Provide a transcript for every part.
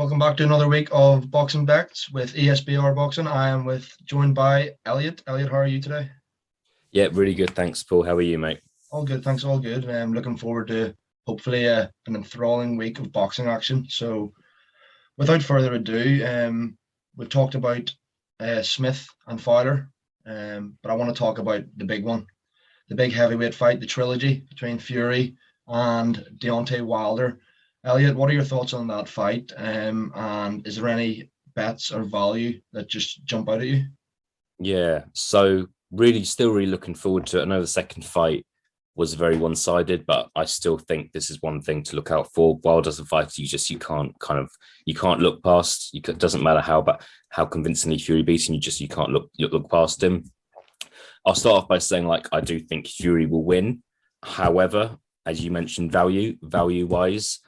Welcome back to another week of Boxing Bets with ESBR Boxing. I am joined by Elliot. Elliot, how are you today? Yeah, really good. Thanks, Paul. How are you, mate? All good, thanks. All good. I'm looking forward to hopefully an enthralling week of boxing action. So, without further ado, we've talked about Smith and Fowler, but I want to talk about the big one, the big heavyweight fight, the trilogy between Fury and Deontay Wilder. Elliot, what are your thoughts on that fight? And is there any bets or value that just jump out at you? Yeah, so still really looking forward to it. I know the second fight was very one-sided, but I still think this is one thing to look out for. Wilder's a fighter you can't look past. It doesn't matter how convincingly Fury beats him, you can't look past him. I'll start off by saying I do think Fury will win. However, as you mentioned, value-wise,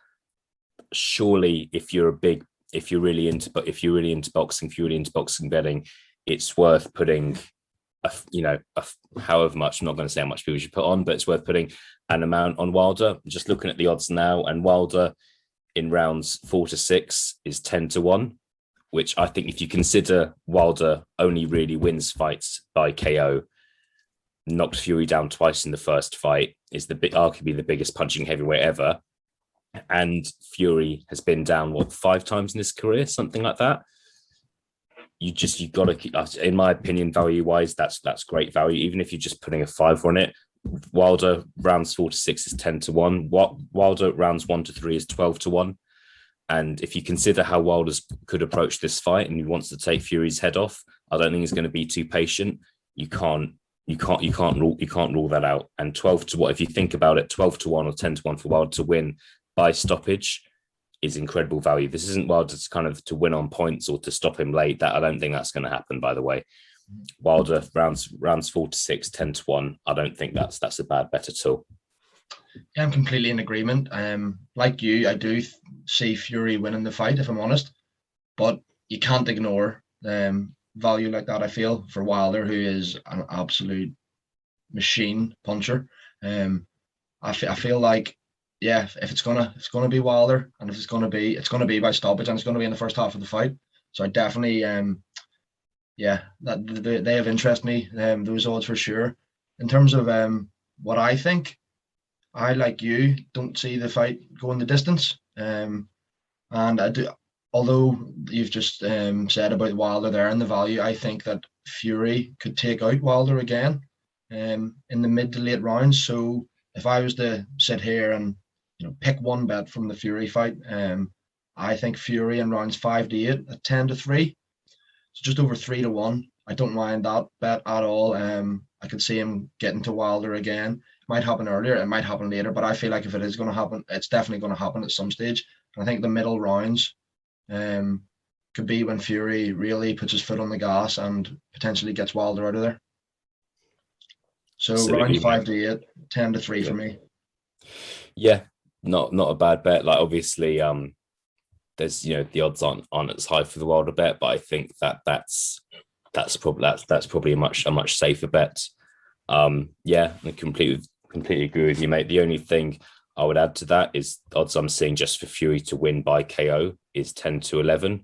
surely if you're really into boxing, if you're really into boxing betting, it's worth putting however much. I'm not going to say how much people should put on, but it's worth putting an amount on Wilder. Just looking at the odds now, and Wilder in rounds 4 to 6 is 10-1, which I think if you consider Wilder only really wins fights by KO, knocked Fury down twice in the first fight, is arguably the biggest punching heavyweight ever. And Fury has been down 5 times in his career, something like that. You got to keep, in my opinion, value wise, that's great value. Even if you're just putting a 5 on it, Wilder rounds 4 to 6 is 10-1. Wilder rounds 1 to 3 is 12-1. And if you consider how Wilder could approach this fight and he wants to take Fury's head off, I don't think he's going to be too patient. You can't rule that out. And 12-1, if you think about it, 12-1 or 10-1 for Wilder to win by stoppage is incredible value. This isn't Wilder's kind of to win on points or to stop him late. That I don't think that's going to happen, by the way. Wilder rounds 4 to 6, 10-1. I don't think that's a bad bet at all. Yeah, I'm completely in agreement. Like you, I do see Fury winning the fight, if I'm honest, but you can't ignore value like that, I feel, for Wilder, who is an absolute machine puncher. I feel like, yeah, if it's gonna be Wilder, and if it's gonna be by stoppage, and it's gonna be in the first half of the fight. So I definitely, they have interest me. Those odds for sure. In terms of what I think, I, like you, don't see the fight going the distance. And I do, although you've just said about Wilder there and the value, I think that Fury could take out Wilder again in the mid to late rounds. So if I was to sit here and pick one bet from the Fury fight, I think Fury in rounds 5 to 8 at 10-3, so just over 3-1. I don't mind that bet at all. I could see him getting to Wilder again. It might happen earlier, it might happen later, but I feel like if it is going to happen, it's definitely going to happen at some stage. And I think the middle rounds could be when Fury really puts his foot on the gas and potentially gets Wilder out of there. So Absolutely, rounds 5 to 8, 10-3 for me. Yeah, not a bad bet. Obviously, there's the odds aren't as high for the Wilder bet, but I think that's probably a much safer bet. Yeah, I completely agree with you, mate. The only thing I would add to that is odds I'm seeing just for Fury to win by KO is 10-11.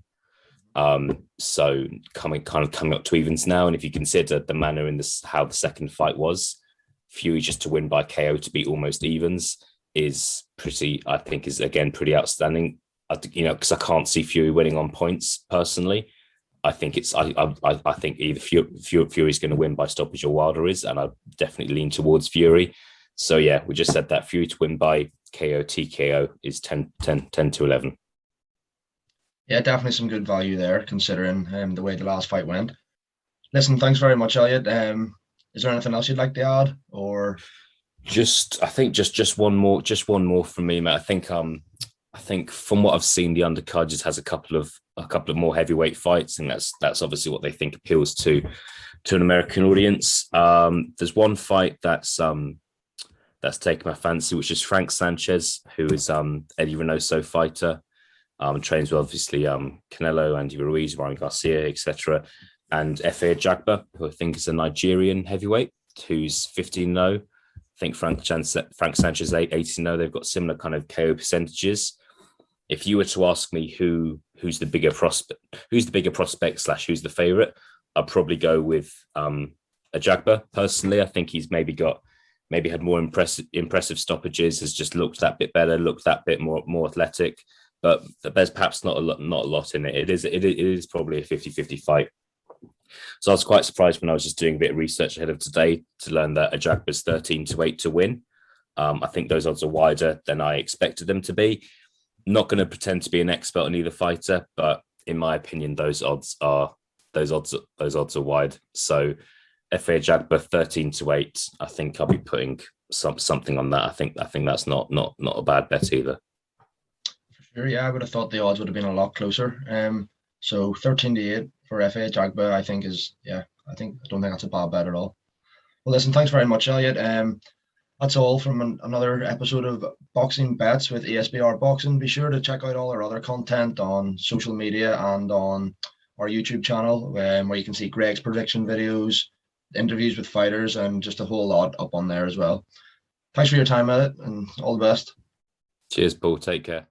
So coming up to evens now, and if you consider the manner in this, how the second fight was, Fury just to win by KO to be almost evens is pretty outstanding. Because I can't see Fury winning on points personally. I think I think either Fury's going to win by stoppage or Wilder is, and I definitely lean towards Fury. So yeah, we just said that Fury to win by KO TKO is 10-11. Yeah, definitely some good value there considering the way the last fight went. Listen, thanks very much, Elliot. Is there anything else you'd like to add, or I think just one more from me, mate. I think from what I've seen, the undercard just has a couple of more heavyweight fights, and that's obviously what they think appeals to an American audience. There's one fight that's taken my fancy, which is Frank Sanchez, who is Eddie Reynoso fighter. Trains with obviously Canelo, Andy Ruiz, Ryan Garcia, etc. And Efe Ajagba, who I think is a Nigerian heavyweight, who's 15-0. I think Frank Sanchez 18-0. They've got similar kind of KO percentages. if you were to ask me who's the bigger prospect / who's the favourite, I'd probably go with Ajagba personally. I think he's maybe had more impressive stoppages, has just looked that bit better, looked that bit more athletic. But there's perhaps not a lot in it. It is probably a 50-50 fight. So I was quite surprised when I was just doing a bit of research ahead of today to learn that Ajagba's 13-8 to win. I think those odds are wider than I expected them to be. Not going to pretend to be an expert on either fighter, but in my opinion, those odds are wide. So FA Ajagba 13-8. I think I'll be putting something on that. I think that's not a bad bet either. For sure, yeah, I would have thought the odds would have been a lot closer. So 13-8 for FA Ajagba, I think I don't think that's a bad bet at all. Well, listen, thanks very much, Elliot. That's all from another episode of Boxing Bets with ESBR Boxing. Be sure to check out all our other content on social media and on our YouTube channel, where you can see Greg's prediction videos, interviews with fighters, and just a whole lot up on there as well. Thanks for your time, Elliot, and all the best. Cheers, Paul. Take care.